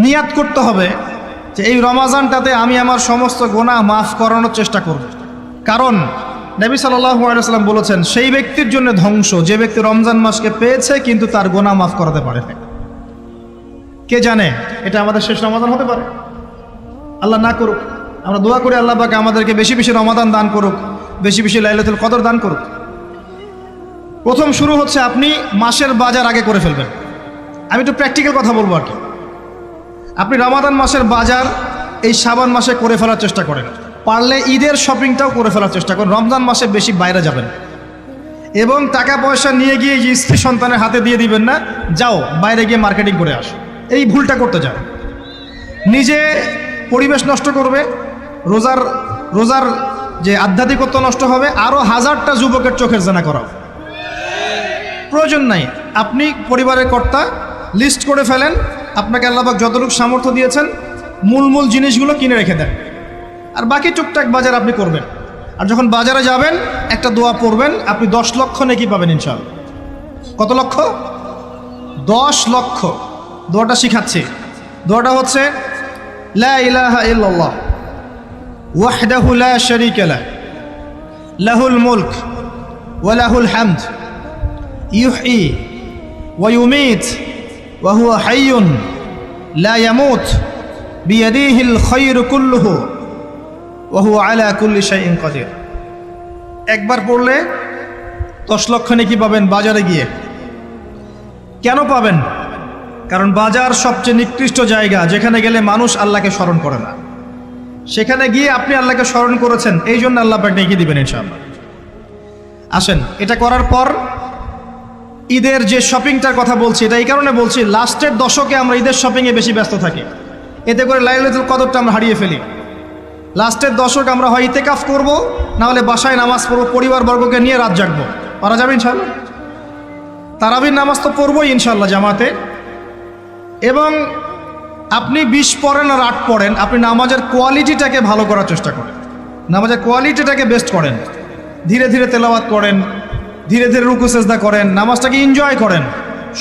নিয়াত করতে হবে যে এই রমাজানটাতে আমি আমার সমস্ত গুনাহ মাফ করানোর চেষ্টা করব। কারণ নবী সাল্লাল্লাহু আলাইহি ওয়াসাল্লাম বলেছেন, সেই ব্যক্তির জন্য ধ্বংস যে ব্যক্তি রমজান মাসকে পেয়েছে কিন্তু তার গুনাহ মাফ করাতে পারে না। কে জানে এটা আমাদের শেষ রমাদান হতে পারে। আল্লাহ না করুক। আমরা দোয়া করি আল্লাহ পাক আমাদেরকে বেশি বেশি রমাদান দান করুক, বেশি বেশি লাইলাতুল কদর দান করুক। প্রথম শুরু হচ্ছে আপনি মাসের বাজার আগে করে ফেলবেন। আমি একটু প্র্যাকটিক্যাল কথা বলবো আর কি। আপনি রমাদান মাসের বাজার এই শাবান মাসে করে ফেলার চেষ্টা করেন, পারলে ঈদের শপিংটাও করে ফেলার চেষ্টা করেন। রমজান মাসে বেশি বাইরে যাবেন এবং টাকা পয়সা নিয়ে গিয়ে যে স্ত্রী সন্তানের হাতে দিয়ে দিবেন না, যাও বাইরে গিয়ে মার্কেটিং করে আসো, এই ভুলটা করতে যায়। নিজে পরিবেশ নষ্ট করবে, রোজার যে আধ্যাত্মিকত্ব নষ্ট হবে, আরও হাজারটা যুবকের চোখের জানা করাও প্রয়োজন নাই। আপনি পরিবারের কর্তা, লিস্ট করে ফেলেন, আপনাকে আল্লাহ পাক যতটুকু সামর্থ্য দিয়েছেন মূল জিনিসগুলো কিনে রেখে দেন, আর বাকি টুকটাক বাজার আপনি করবেন। আর যখন বাজারে যাবেন একটা দোয়া পড়বেন, আপনি 10 লক্ষ নেকি পাবেন ইনশাআল্লাহ। কত লক্ষ? 10 লক্ষ। দোয়াটা শিখাচ্ছি। দোয়াটা হচ্ছে লা ইলাহা ইল্লাল্লাহ ওয়াহদাহু লা শারীকা লাহ লাহুল মুলক ওয়া লাহুল হামদ ইউহয়ী ওয়া ইউমীত ওয়া হুয়া হাইয়ুন লা ইয়ামুত বিয়াদিহিল খায়রু কুল্লুহু ওয়া হুয়া আলা কুল্লি শাইইন কাদির। একবার পড়লে 10 লক্ষ নেকি পাবেন বাজারে গিয়ে। কেন পাবেন? কারণ বাজার সবচেয়ে নিকৃষ্ট জায়গা, যেখানে গেলে মানুষ আল্লাহকে স্মরণ করে না। সেখানে গিয়ে আপনি আল্লাহকে স্মরণ করেছেন, এই জন্য আল্লাহ পাক নেকি দিবেন ইনশাআল্লাহ। আসেন, এটা করার পর ঈদের যে শপিংটার কথা বলছি, এটা এই কারণে বলছি, লাস্টের দশকে আমরা ঈদের শপিংয়ে বেশি ব্যস্ত থাকি, এতে করে লাইলাতুল কদরটা আমরা হারিয়ে ফেলি। লাস্টের দশক আমরা হয় ইতেকাফ করব, না হলে বাসায় নামাজ পড়বো, পরিবারবর্গকে নিয়ে রাত জাগবো। পারা যাবে ইনশাআল্লাহ? তারাবির নামাজ তো পড়বোই ইনশাআল্লাহ জামাতে। এবং আপনি 20 পড়েন আর 8 পড়েন, আপনি নামাজের কোয়ালিটিটাকে ভালো করার চেষ্টা করেন, নামাজের কোয়ালিটিটাকে বেস্ট করেন। ধীরে ধীরে তেলাওয়াত করেন, ধীরে ধীরে রুকু সেজদা করেন, নামাজটাকে এনজয় করেন।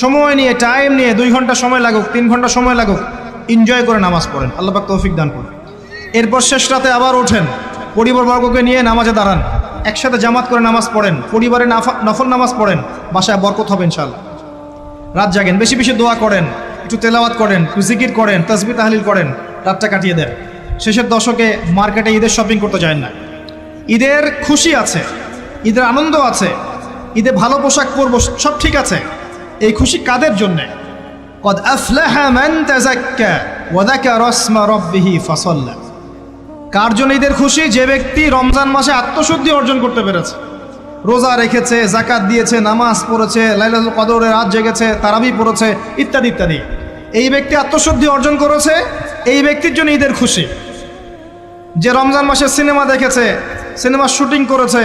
সময় নিয়ে, টাইম নিয়ে, 2 ঘন্টা সময় লাগুক, 3 ঘন্টা সময় লাগুক, এনজয় করে নামাজ পড়েন। আল্লাহ পাক তৌফিক দান করুন। এরপর শেষ রাতে আবার ওঠেন, পরিবারবর্গকে নিয়ে নামাজে দাঁড়ান, একসাথে জামাত করে নামাজ পড়েন, পরিবারে নফল নামাজ পড়েন, বাসায় বরকত হবে ইনশাআল্লাহ। রাত জাগেন, বেশি বেশি দোয়া করেন, একটু তেলাওয়াত করেন, একটু জিকির করেন, তাসবিহ তাহলিল করেন, রাতটা কাটিয়ে দেন। শেষের দশকে মার্কেটে ঈদের শপিং করতে যায় না। ঈদের খুশি আছে, ঈদের আনন্দ আছে, ঈদে ভালো পোশাক পরবো, সব ঠিক আছে। এই খুশি কাদের জন্যে? কদ আফলাহা মান তাযাক্কা ওয়া যাকারা ইসমা রাব্বিহি ফাসাল্লা। কার জন্য ঈদের খুশি? যে ব্যক্তি রমজান মাসে আত্মশুদ্ধি অর্জন করতে পেরেছে, রোজা রেখেছে, যাকাত দিয়েছে, নামাজ পড়েছে, লাইলাতুল কদরে রাত জেগেছে, তারাবি পড়েছে, ইত্যাদি ইত্যাদি। এই ব্যক্তি আত্মশুদ্ধি অর্জন করেছে, এই ব্যক্তির জন্য ঈদের খুশি। যে রমজান মাসে সিনেমা দেখেছে, সিনেমার শুটিং করেছে,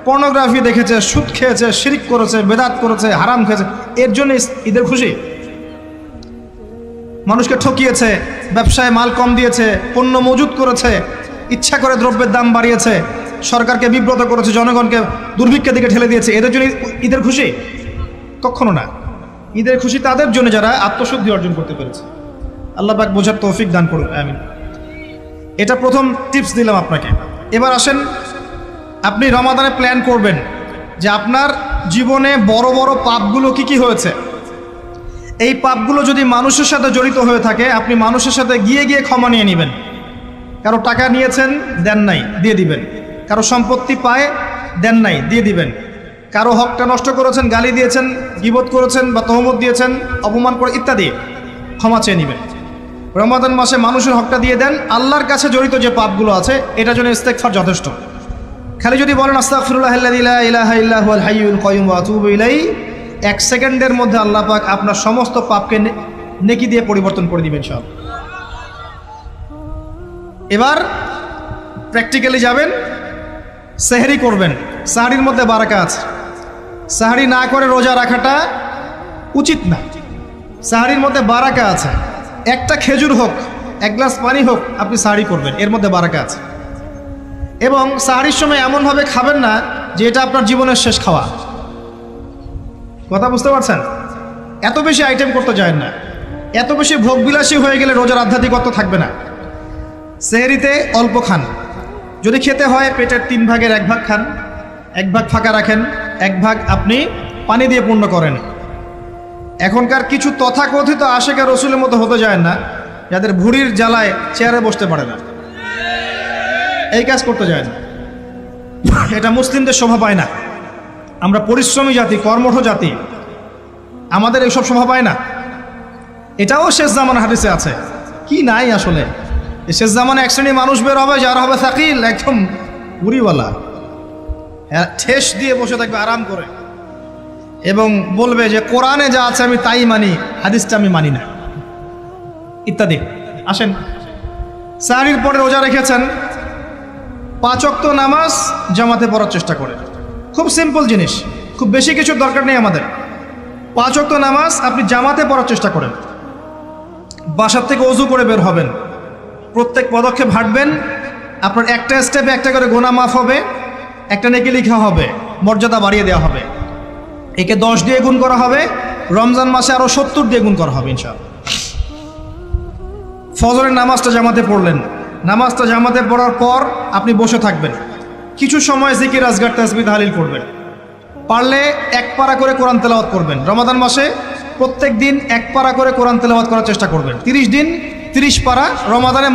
পর্নোগ্রাফি দেখেছে, সুদ খেয়েছে, শিরিক করেছে, বেদাত করেছে, হারাম খেয়েছে, এর জন্য ঈদের খুশি। মানুষকে ঠকিয়েছে, ব্যবসায় মাল কম দিয়েছে, পণ্য মজুত করেছে, ইচ্ছা করে দ্রব্যের দাম বাড়িয়েছে, সরকারকে বিব্রত করেছে, জনগণকে দুর্ভিক্ষের দিকে ঠেলে দিয়েছে, এদের জন্য ঈদের খুশি? কখনো না। ঈদের খুশি তাদের জন্য যারা আত্মশুদ্ধি অর্জন করতে পেরেছে। আল্লাহ পাক বোঝার তৌফিক দান করুন, আমিন। এটা প্রথম টিপস দিলাম আপনাকে। এবার আসেন, আপনি রমাদানে প্ল্যান করবেন যে আপনার জীবনে বড় বড় পাপগুলো কি কি হয়েছে। এই পাপগুলো যদি মানুষের সাথে জড়িত হয়ে থাকে, আপনি মানুষের সাথে গিয়ে গিয়ে ক্ষমা নিয়ে নেবেন। কারো টাকা নিয়েছেন, দেন নাই, দিয়ে দিবেন। কারো সম্পত্তি পায়, দেন নাই, দিয়ে দিবেন। কারো হকটা নষ্ট করেছেন, গালি দিয়েছেন, গীবত করেছেন বা তহমত দিয়েছেন, অপমান করে ইত্যাদি, ক্ষমা চেয়ে নেবেন। রমাদান মাসে মানুষের হকটা দিয়ে দেন। আল্লাহর কাছে জড়িত যে পাপগুলো আছে, এটার জন্য ইস্তেগফার যথেষ্ট। খালি যদি বলেন আস্তাগফিরুল্লাহাল্লাযী লা ইলাহা ইল্লা হুয়াল হাইয়ুল কাইয়্যুম ওয়া আতুবু ইলাইহি, 1 সেকেন্ডের মধ্যে আল্লাহ পাক আপনার সমস্ত পাপকে নেকি দিয়ে পরিবর্তন করে দিবেন সব। এবার প্র্যাকটিক্যালি যাবেন, সেহরি করবেন। সাহরির মধ্যে বারাকা আছে। সাহরি না করে রোজা রাখাটা উচিত না। সাহরির মধ্যে বারাকা আছে। একটা খেজুর হোক, 1 গ্লাস পানি হোক, আপনি সাহরি করবেন, এর মধ্যে বারাকা আছে। এবং সাহরির সময় এমনভাবে খাবেন না যে এটা আপনার জীবনের শেষ খাওয়া। কথা বুঝতে পারছেন? এত বেশি আইটেম করতে যায় না। এত বেশি ভোগবিলাসী হয়ে গেলে রোজার আধ্যাত্মিকত্ব থাকবে না। সেহরিতে অল্প খান, যদি খেতে হয় পেটের 3 ভাগের 1 ভাগ খান, 1 ভাগ ফাঁকা রাখেন, 1 ভাগ আপনি পানি দিয়ে পূর্ণ করেন। এখনকার কিছু তথাকথিত আশেখা রসুলের মতো হতে যায় না, যাদের ভুঁড়ির জ্বালায় চেয়ারে বসতে পারে না, এই কাজ করতে যায় না। এটা মুসলিমদের শোভা পায় না। আমরা পরিশ্রমী জাতি, কর্মঠ জাতি, আমাদের এইসব শোভা পায় না। এটাও শেষ জামান হাদিসে আছে। কি নাই আসলে, এই শেষ জামানে এক শ্রেণী মানুষ বের হবে যারা হবে সাকিল, একদম উড়িওয়ালা, ঠেস দিয়ে বসে থাকবে আরাম করে, এবং বলবে যে কোরআনে যা আছে আমি তাই মানি, হাদিসটা আমি মানি না, ইত্যাদি। আসেন, সাহরির পরে রোজা রেখেছেন, 5 ওয়াক্ত নামাজ জামাতে পড়ার চেষ্টা করে। খুব সিম্পল জিনিস, খুব বেশি কিছুর দরকার নেই আমাদের। 5 ওয়াক্ত নামাজ আপনি জামাতে পড়ার চেষ্টা করেন। বাসার থেকে ওযু করে বের হবেন, প্রত্যেক পদক্ষেপ হাঁটবেন, আপনার একটা স্টেপে একটা করে গুনাহ মাফ হবে, একটা নেকি লেখা হবে, মর্যাদা বাড়িয়ে দেওয়া হবে। একে 10 দিয়ে গুণ করা হবে, রমজান মাসে আরও 70 দিয়ে গুণ করা হবে ইনশাআল্লাহ। ফজরের নামাজটা জামাতে পড়লেন, নামাজটা জামাতে পড়ার পর আপনি বসে থাকবেন, কিছু সময় জিকির, আজগার, তাসবিহ, তাহলিল করবেন। পারলে 1 পারা করে কোরআন তেলাওয়াত করবেন। রমাদান মাসে প্রত্যেক দিন 1 পারা করে কোরআন তেলাওয়াত করার চেষ্টা করবেন। 30 দিন 30 পারা, রমাদানে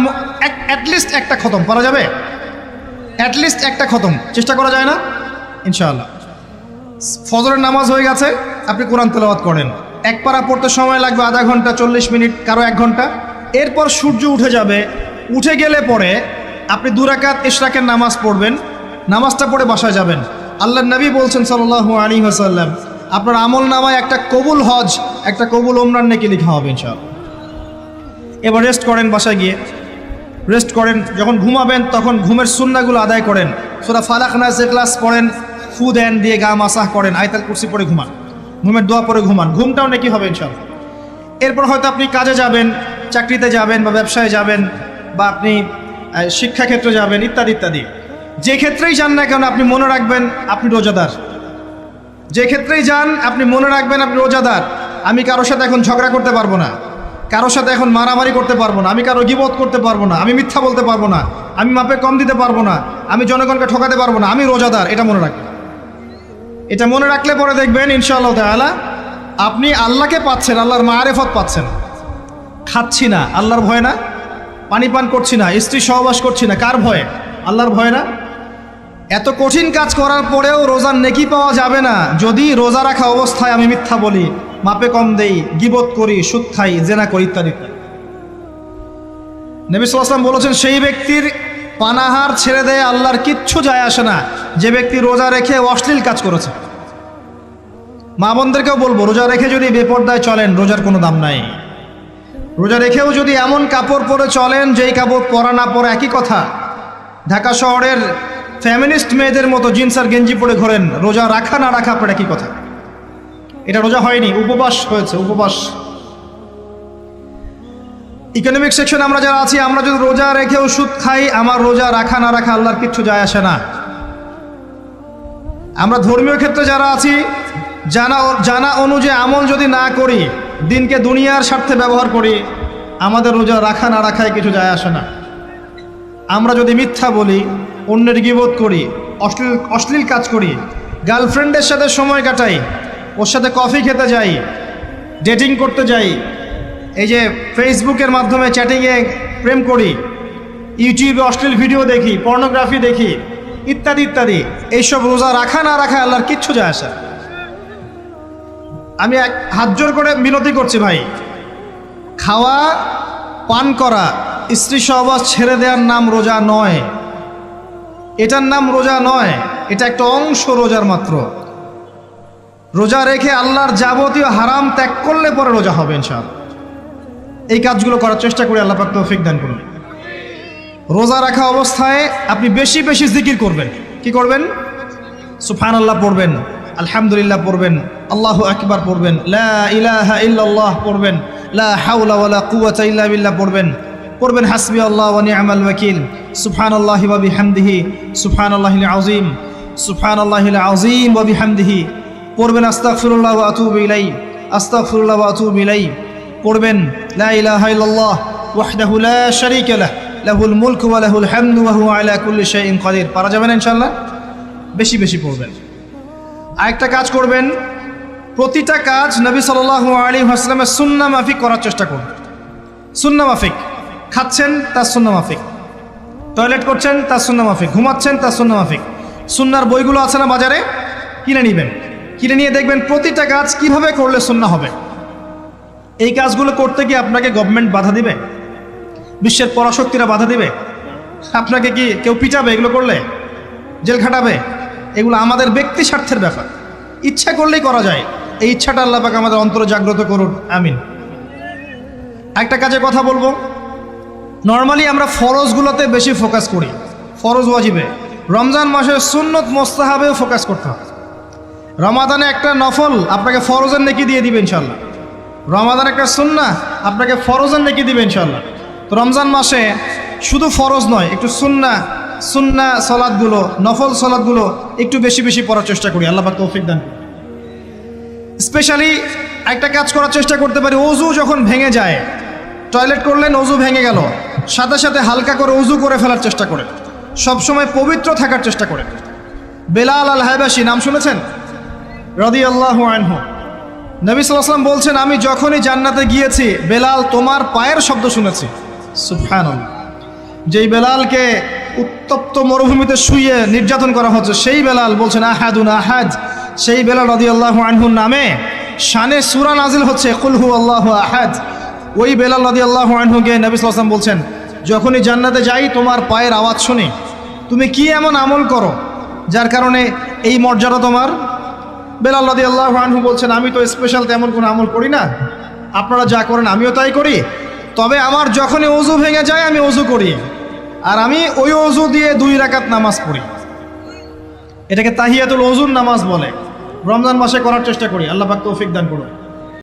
অ্যাটলিস্ট একটা খতম পারা যাবে, অ্যাটলিস্ট একটা খতম চেষ্টা করা যায় না ইনশাআল্লাহ। ফজরের নামাজ হয়ে গেছে, আপনি কোরআন তেলাওয়াত করেন। 1 পারা পড়তে সময় লাগবে আধা ঘন্টা, 40 মিনিট, কারো 1 ঘন্টা। এরপর সূর্য উঠে যাবে, উঠে গেলে পরে আপনি 2 রাকাত ইশরাকের নামাজ পড়বেন, নামাজটা পড়ে বাসায় যাবেন। আল্লাহর নবী বলছেন সাল্লাল্লাহু আলাইহি ওয়াসাল্লাম, আপনার আমল নামায় একটা কবুল হজ, একটা কবুল ওমরার নেকি লেখা হবে ইনশাআল্লাহ। এবার রেস্ট করেন, বাসায় গিয়ে রেস্ট করেন। যখন ঘুমাবেন তখন ঘুমের সুন্নাহগুলো আদায় করেন। সূরা ফালাক, নাস, ইখলাস পড়েন, ফু দেন, দিয়ে গা মাসাহ করেন, আয়াতুল কুরসি পড়ে ঘুমান, ঘুমের দোয়া পড়ে ঘুমান, ঘুমটাও নেকি হবে ইনশাআল্লাহ। এরপর হয়তো আপনি কাজে যাবেন, চাকরিতে যাবেন, বা ব্যবসায় যাবেন, বা আপনি শিক্ষাক্ষেত্রে যাবেন, ইত্যাদি ইত্যাদি। যে ক্ষেত্রেই যান না কেন আপনি মনে রাখবেন আপনি রোজাদার। যে ক্ষেত্রেই যান আপনি মনে রাখবেন আপনি রোজাদার। আমি কারোর সাথে এখন ঝগড়া করতে পারবো না, কারোর সাথে এখন মারামারি করতে পারবো না, আমি কারো গীবত করতে পারবো না, আমি মিথ্যা বলতে পারবো না, আমি মাপে কম দিতে পারবো না, আমি জনগণকে ঠকাতে পারবো না, আমি রোজাদার। এটা মনে রাখবেন। এটা মনে রাখলে পরে দেখবেন ইনশাআল্লাহ তাআলা আপনি আল্লাহকে পাচ্ছেন, আল্লাহর মারিফত পাচ্ছেন। খাচ্ছি না, আল্লাহর ভয় না। পানি পান করছি না, স্ত্রী সহবাস করছি না, কার ভয়ে? আল্লাহর ভয় না। এত কঠিন কাজ করার পরেও রোজার নেকি পাওয়া যাবে না যদি রোজা রাখা অবস্থায় আমি মিথ্যা বলি, মাপে কম দেই, গীবত করি, সুদ খাই, জেনা করি, ইত্যাদি ইত্যাদি। নবী সাল্লাল্লাহু আলাইহি ওয়াসাল্লাম বলেছেন, সেই ব্যক্তির পানাহার ছেড়ে দেয় আল্লাহর কিচ্ছু যায় আসে না, যে ব্যক্তি রোজা রেখে অশ্লীল কাজ করেছে। মা বোনদেরকেও বলবো, রোজা রেখে যদি বেপরদায় চলেন রোজার কোনো দাম নাই। রোজা রেখেও যদি এমন কাপড় পরে চলেন যেই কাপড় পরা না পরা একই কথা, ঢাকা শহরের ফ্যামিনিস্ট মেয়েদের মতো জিন্স আর গেঞ্জি পরে ঘোরেন, রোজা রাখা না রাখা আপনার একই কথা। এটা রোজা হয়নি, উপবাস হয়েছে, উপবাস। ইকোনমিক সেকশন আমরা যারা আছি, আমরা যদি রোজা রেখেও সুদ খাই, আমার রোজা রাখা না রাখা আল্লাহর কিচ্ছু যায় আসে না। আমরা ধর্মীয় ক্ষেত্রে যারা আছি, জানা অনুযায়ী আমল যদি না করি, দিনকে দুনিয়ার স্বার্থে ব্যবহার করি, আমাদের রোজা রাখা না রাখায় কিছু যায় আসে না। আমরা যদি মিথ্যা বলি, অন্যের গীবত করি, অশ্লীল কাজ করি, গার্লফ্রেন্ডের সাথে সময় কাটাই, ওর সাথে কফি খেতে যাই, ডেটিং করতে যাই, এই যে ফেসবুকের মাধ্যমে চ্যাটিংয়ে প্রেম করি, ইউটিউবে অশ্লীল ভিডিও দেখি, পর্নোগ্রাফি দেখি, ইত্যাদি ইত্যাদি, এইসব রোজা রাখা না রাখা আল্লাহর কিচ্ছু যায় আসে। আমি হাত জোর করে মিনতি করছি ভাই, খাওয়া পান করা, স্ত্রী সহবাস ছেড়ে দেওয়ার নাম রোজা নয়, এটার নাম রোজা নয়, এটা একটা অংশ রোজার মাত্র। রোজা রেখে আল্লাহর যাবতীয় হারাম ত্যাগ করলে পরে রোজা হবে ইনশাআল্লাহ। এই কাজগুলো করার চেষ্টা করি, আল্লাহ পাক তৌফিক দান করুন। রোজা রাখা অবস্থায় আপনি বেশি বেশি জিকির করবেন। কি করবেন? সুবহানাল্লাহ পড়বেন, আলহামদুলিল্লাহ পড়বেন, আল্লাহু আকবার পড়বেন, লা ইলাহা ইল্লাল্লাহ পড়বেন, লা হাওলা ওয়ালা কুওয়াতা ইল্লা বিল্লাহ পড়বেন হাসবি আল্লাহ ওয়া নি'মাল ওয়াকিল, সুবহানাল্লাহি ওয়া বিহামদিহি, সুবহানাল্লাহিল আযীম, সুবহানাল্লাহিল আযীম ওয়া বিহামদিহি। পড়বেন আস্তাগফিরুল্লাহ ওয়া আতুবু ইলাইহি, আস্তাগফিরুল্লাহ ওয়া আতুবু ইলাইহি। পড়বেন লা ইলাহা ইল্লাল্লাহ ওয়াহদাহু লা শারীকা লাহ লাহুল মুলকু ওয়া লাহুল হামদু ওয়া হুয়া আলা কুল্লি শাইইন কাদির। পারা যাবে না ইনশাআল্লাহ? বেশি বেশি পড়বেন। আরেকটা কাজ করবেন, প্রতিটা কাজ নবী সাল্লাল্লাহু আলাইহি ওয়াসাল্লামের সুন্নাহ মাফিক করার চেষ্টা করুন। সুন্নাহ মাফিক, খাচ্ছেন তার সুন্নাহ মাফিক, টয়লেট করছেন তার সুন্নাহ মাফিক, ঘুমাচ্ছেন তার সুন্নাহ মাফিক। সুন্নাহর বইগুলো আছে না বাজারে, কিনে নেবেন, কিনে নিয়ে দেখবেন প্রতিটা কাজ কিভাবে করলে সুন্নাহ হবে। এই কাজগুলো করতে গিয়ে আপনাকে গভর্নমেন্ট বাধা দিবে, বিশ্বের পরাশক্তিরা বাধা দিবে, আপনাকে কি কেউ পিটাবে এগুলো করলে, জেল খাটাবে? এগুলো আমাদের ব্যক্তি স্বার্থের ব্যাপার, ইচ্ছা করলেই করা যায়। এই ইচ্ছাটা আল্লাহ পাক আমাদের অন্তরে জাগ্রত করুন, আমিন। একটা কাজে কথা বলবো, নর্মালি আমরা ফরজগুলোতে বেশি ফোকাস করি, ফরজ ওয়াজিবে। রমজান মাসের সুন্নত মোস্তাহাবেও ফোকাস করতে হবে। রমাদানে একটা নফল আপনাকে ফরজের নেকি দিয়ে দিবে ইনশাল্লাহ, রমাদান একটা সুন্নাহ আপনাকে ফরজের নেকি দিবে ইনশাল্লাহ। তো রমজান মাসে শুধু ফরজ নয়, একটু সুন্নাহ সালাতগুলো, নফল সালাতগুলো একটু বেশি বেশি পড়ার চেষ্টা করি, আল্লাহ পাক তৌফিক দান করুন। স্পেশালি একটা কাজ করার চেষ্টা করতে পারি, অজু যখন ভেঙে যায়, টয়লেট করলেন অজু ভেঙে গেল, সাথে সাথে হালকা করে অজু করে ফেলার চেষ্টা করে, সবসময় পবিত্র থাকার চেষ্টা করে। বেলাল আল হায়বাশী নাম শুনেছেন? রাদিয়াল্লাহু আনহু। নবী সাল্লাল্লাহু আলাইহি ওয়াসাল্লাম বলছেন, আমি যখনই জান্নাতে গিয়েছি বেলাল তোমার পায়ের শব্দ শুনেছি। সুবহানাল্লাহ। যেই বেলালকে উত্তপ্ত মরুভূমিতে শুইয়ে নির্যাতন করা হচ্ছে, সেই বেলাল বলছেন আহাদুন আহাদ। সেই বেলাল রাদিয়াল্লাহু আনহুর নামে শানে সূরা নাজিল হচ্ছে কুল হুয়াল্লাহু আহাদ। ওই বেলাল রাদিয়াল্লাহু আনহুকে নবী সাল্লাল্লাহু আলাইহি ওয়াসাল্লাম বলছেন, যখনই জান্নাতে যাই তোমার পায়ের আওয়াজ শুনি, তুমি কি এমন আমল করো যার কারণে এই মর্যাদা তোমার? বেলাল রাদিয়াল্লাহু আনহু বলছেন, আমি তো স্পেশাল তেমন কোনো আমল করি না, আপনারা যা করেন আমিও তাই করি, তবে আমার যখনই ওযু ভেঙে যায় আমি ওযু করি, আর আমি ওই ওযু দিয়ে 2 রাকাত নামাজ পড়ি। এটাকে তাহিয়াতুল ওযুর নামাজ বলে। রমজান মাসে করার চেষ্টা করি, আল্লাহ পাক তৌফিক দান করুন।